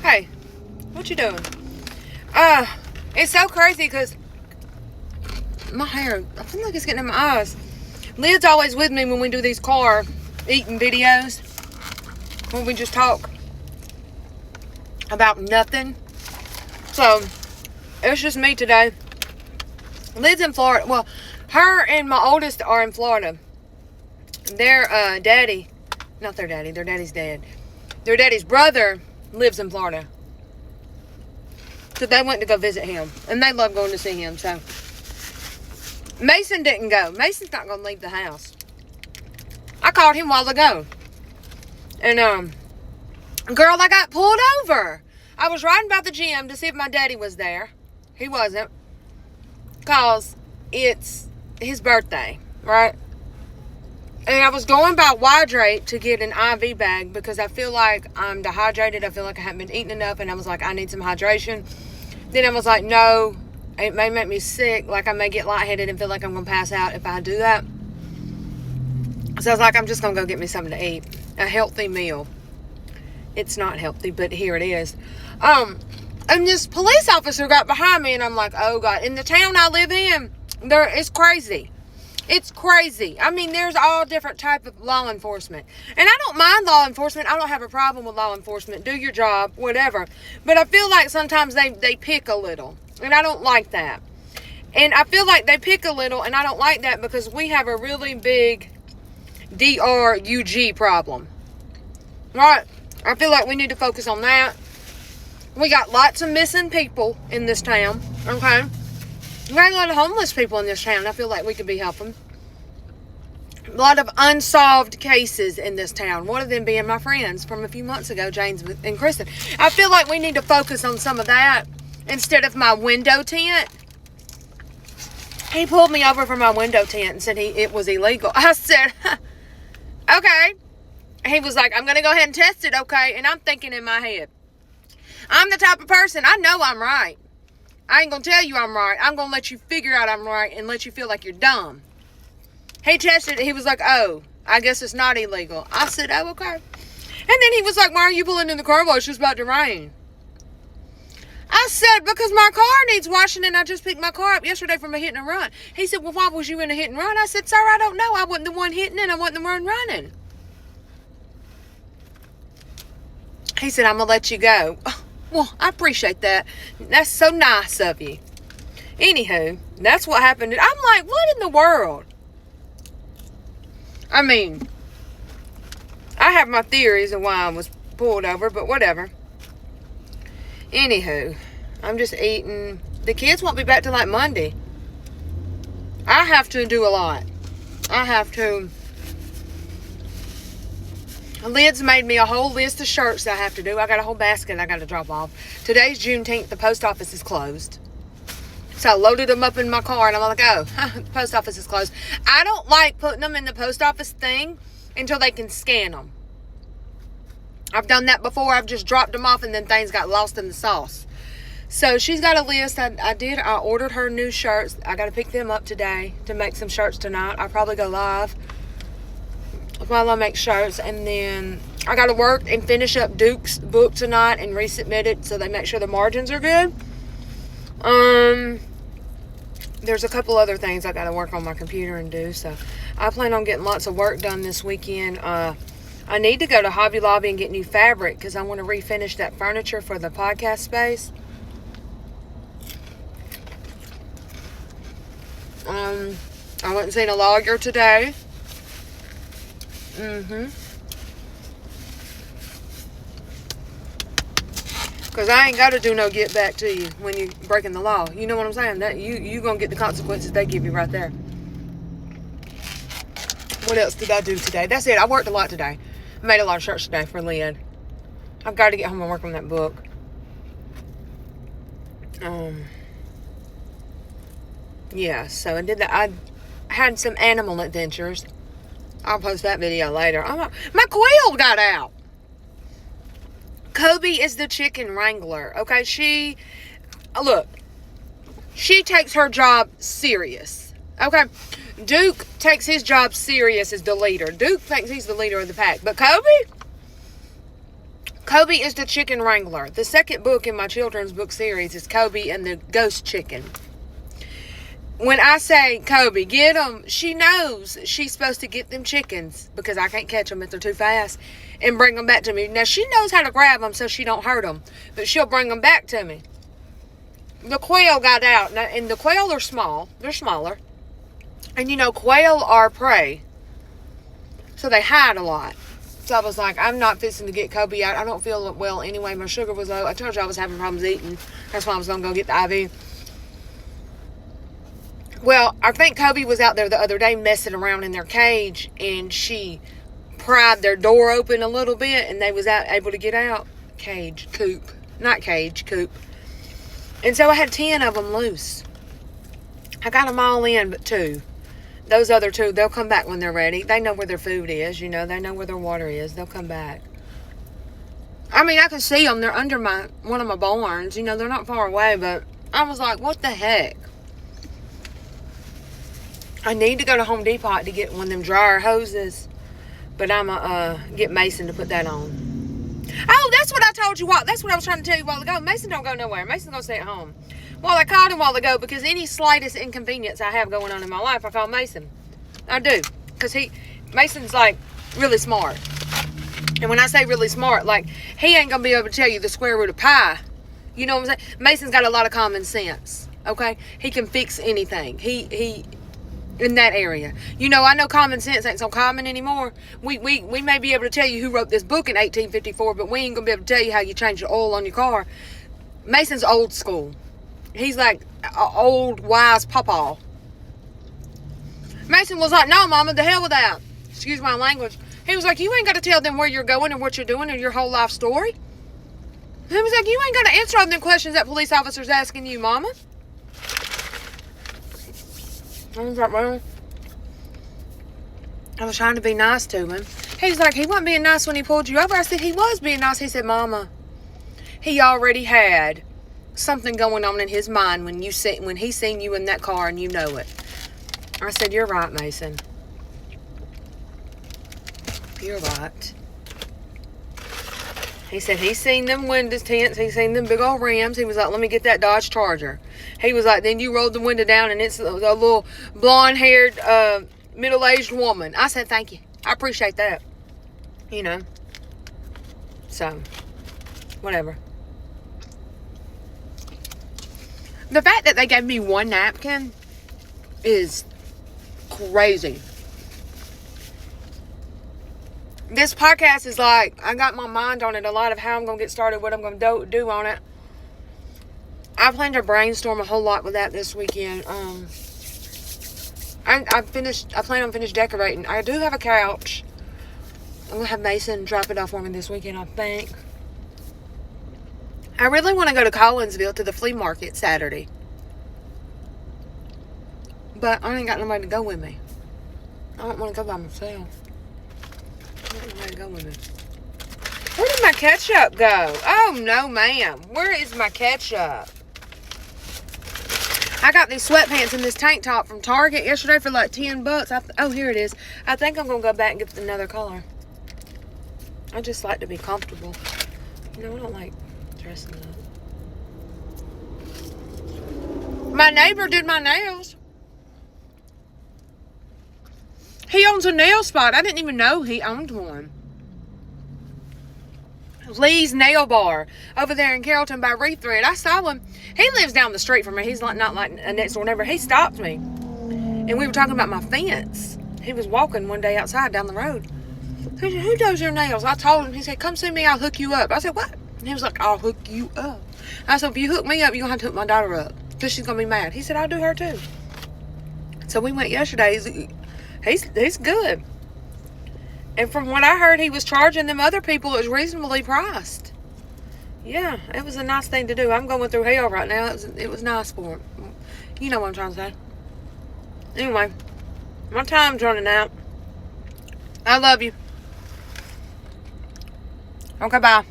Hey, what you doing? It's so crazy because my hair, I feel like it's getting in my eyes. Lid's always with me when we do these car eating videos. When we just talk about nothing. So, it's just me today. Lid's in Florida. Well, her and my oldest are in Florida. Their daddy, not their daddy, their daddy's dead. Their daddy's brother lives in Florida. So they went to go visit him. And they love going to see him. So Mason didn't go. Mason's not going to leave the house. I called him a while ago. And girl, I got pulled over. I was riding by the gym to see if my daddy was there. He wasn't. Because it's his birthday, right? And I was going by Hydrate to get an IV bag because I feel like I'm dehydrated. I feel like I haven't been eating enough. And I was like, I need some hydration. Then I was like, no, it may make me sick. Like I may get lightheaded and feel like I'm going to pass out if I do that. So I was like, I'm just going to go get me something to eat. A healthy meal. It's not healthy, but here it is. And this police officer got behind me and I'm like, oh God. In the town I live in, it's crazy. It's crazy. I mean, there's all different type of law enforcement. And I don't mind law enforcement. I don't have a problem with law enforcement. Do your job, whatever. But I feel like sometimes they pick a little. And I don't like that. And I feel like they pick a little, and I don't like that because we have a really big DRUG problem. Right? I feel like we need to focus on that. We got lots of missing people in this town. Okay? We got a lot of homeless people in this town. I feel like we could be helping. A lot of unsolved cases in this town. One of them being my friends from a few months ago, James and Kristen. I feel like we need to focus on some of that instead of my window tint. He pulled me over for my window tint and said it was illegal. I said, okay. He was like, I'm going to go ahead and test it, okay? And I'm thinking in my head, I'm the type of person, I know I'm right. I ain't going to tell you I'm right. I'm going to let you figure out I'm right and let you feel like you're dumb. He tested it. He was like, oh, I guess it's not illegal. I said, oh, okay. And then he was like, why are you pulling in the car wash? It's just about to rain. I said, because my car needs washing and I just picked my car up yesterday from a hit and run. He said, well, why was you in a hit and run? I said, sir, I don't know. I wasn't the one hitting and I wasn't the one running. He said, I'm going to let you go. Well, I appreciate that. That's so nice of you. Anywho, that's what happened. I'm like, what in the world? I mean, I have my theories of why I was pulled over, but whatever. Anywho, I'm just eating. The kids won't be back till like Monday. I have to do a lot. I have to. Lid's made me a whole list of shirts that I have to do. I got a whole basket I got to drop off. Today's Juneteenth. The post office is closed. So I loaded them up in my car and I'm like, oh, the post office is closed. I don't like putting them in the post office thing until they can scan them. I've done that before. I've just dropped them off and then things got lost in the sauce. So she's got a list. I ordered her new shirts. I got to pick them up today to make some shirts tonight. I'll probably go live while I make shirts, and then I got to work and finish up Duke's book tonight and resubmit it so they make sure the margins are good. There's a couple other things I got to work on my computer and do, so I plan on getting lots of work done this weekend. I need to go to Hobby Lobby and get new fabric because I want to refinish that furniture for the podcast space. I went and seen a lawyer today. Because I ain't got to do no get back to you when you're breaking the law. You know what I'm saying? That you going to get the consequences they give you right there. What else did I do today? That's it. I worked a lot today. I made a lot of shirts today for Lynn. I've got to get home and work on that book. Yeah, so I did that. I had some animal adventures. I'll post that video later. My quail got out. Kobe is the chicken wrangler. Okay, she takes her job serious. Okay, Duke takes his job serious as the leader. Duke thinks he's the leader of the pack. But Kobe, Kobe is the chicken wrangler. The second book in my children's book series is Kobe and the ghost chicken. When I say, Kobe, get them, she knows she's supposed to get them chickens because I can't catch them if they're too fast and bring them back to me. Now, she knows how to grab them so she don't hurt them, but she'll bring them back to me. The quail got out, and the quail are small. They're smaller. And, you know, quail are prey, so they hide a lot. So I was like, I'm not fixing to get Kobe out. I don't feel well anyway. My sugar was low. I told you I was having problems eating. That's why I was going to go get the IV. Well, I think Kobe was out there the other day messing around in their cage, and she pried their door open a little bit, and they was able to get out. Coop. Not cage, coop. And so I had 10 of them loose. I got them all in but 2. Those other 2, they'll come back when they're ready. They know where their food is, you know. They know where their water is. They'll come back. I mean, I can see them. They're under one of my barns. You know, they're not far away, but I was like, what the heck? I need to go to Home Depot to get one of them dryer hoses, but I'm going to get Mason to put that on. Oh, that's what I told you. That's what I was trying to tell you a while ago. Mason don't go nowhere. Mason's going to stay at home. Well, I called him a while ago because any slightest inconvenience I have going on in my life, I call Mason. I do. Because Mason's like really smart. And when I say really smart, like he ain't going to be able to tell you the square root of pi. You know what I'm saying? Mason's got a lot of common sense. Okay? He can fix anything. He in that area. You know, I know common sense ain't so common anymore. We may be able to tell you who wrote this book in 1854, but we ain't going to be able to tell you how you change the oil on your car. Mason's old school. He's like an old, wise pawpaw. Mason was like, no, Mama, the hell with that. Excuse my language. He was like, you ain't got to tell them where you're going and what you're doing and your whole life story. He was like, you ain't got to answer all them questions that police officer's asking you, Mama. I was like, well, I was trying to be nice to him. He's like, he wasn't being nice when he pulled you over. I said, he was being nice. He said, Mama, he already had something going on in his mind when he seen you in that car and you know it. I said, you're right, Mason. You're right. He said he seen them window tints. He seen them big old rims. He was like, let me get that Dodge Charger. He was like, then you rolled the window down and it's a little blonde-haired, middle-aged woman. I said, thank you. I appreciate that. You know. So, whatever. The fact that they gave me one napkin is crazy. This podcast is like, I got my mind on it a lot of how I'm going to get started, what I'm going to do on it. I plan to brainstorm a whole lot with that this weekend. I plan on finish decorating. I do have a couch. I'm going to have Mason drop it off for me this weekend, I think. I really want to go to Collinsville to the flea market Saturday. But I ain't got nobody to go with me. I don't want to go by myself. I don't want nobody to go with me. Where did my ketchup go? Oh, no, ma'am. Where is my ketchup? I got these sweatpants and this tank top from Target yesterday for like $10. Oh, here it is. I think I'm going to go back and get another color. I just like to be comfortable. You know, I don't like dressing up. My neighbor did my nails. He owns a nail spot. I didn't even know he owned one. Lee's Nail Bar over there in Carrollton by Rethread. I saw him. He lives down the street from me. He's not like a next door neighbor. He stopped me. And we were talking about my fence. He was walking one day outside down the road. He said, who does your nails? I told him. He said, come see me. I'll hook you up. I said, what? And he was like, I'll hook you up. I said, if you hook me up, you're going to have to hook my daughter up. Because she's going to be mad. He said, I'll do her too. So we went yesterday. He's good. And from what I heard, he was charging them other people. It was reasonably priced. Yeah, it was a nice thing to do. I'm going through hell right now. It was nice for him. You know what I'm trying to say. Anyway, my time's running out. I love you. Okay, bye.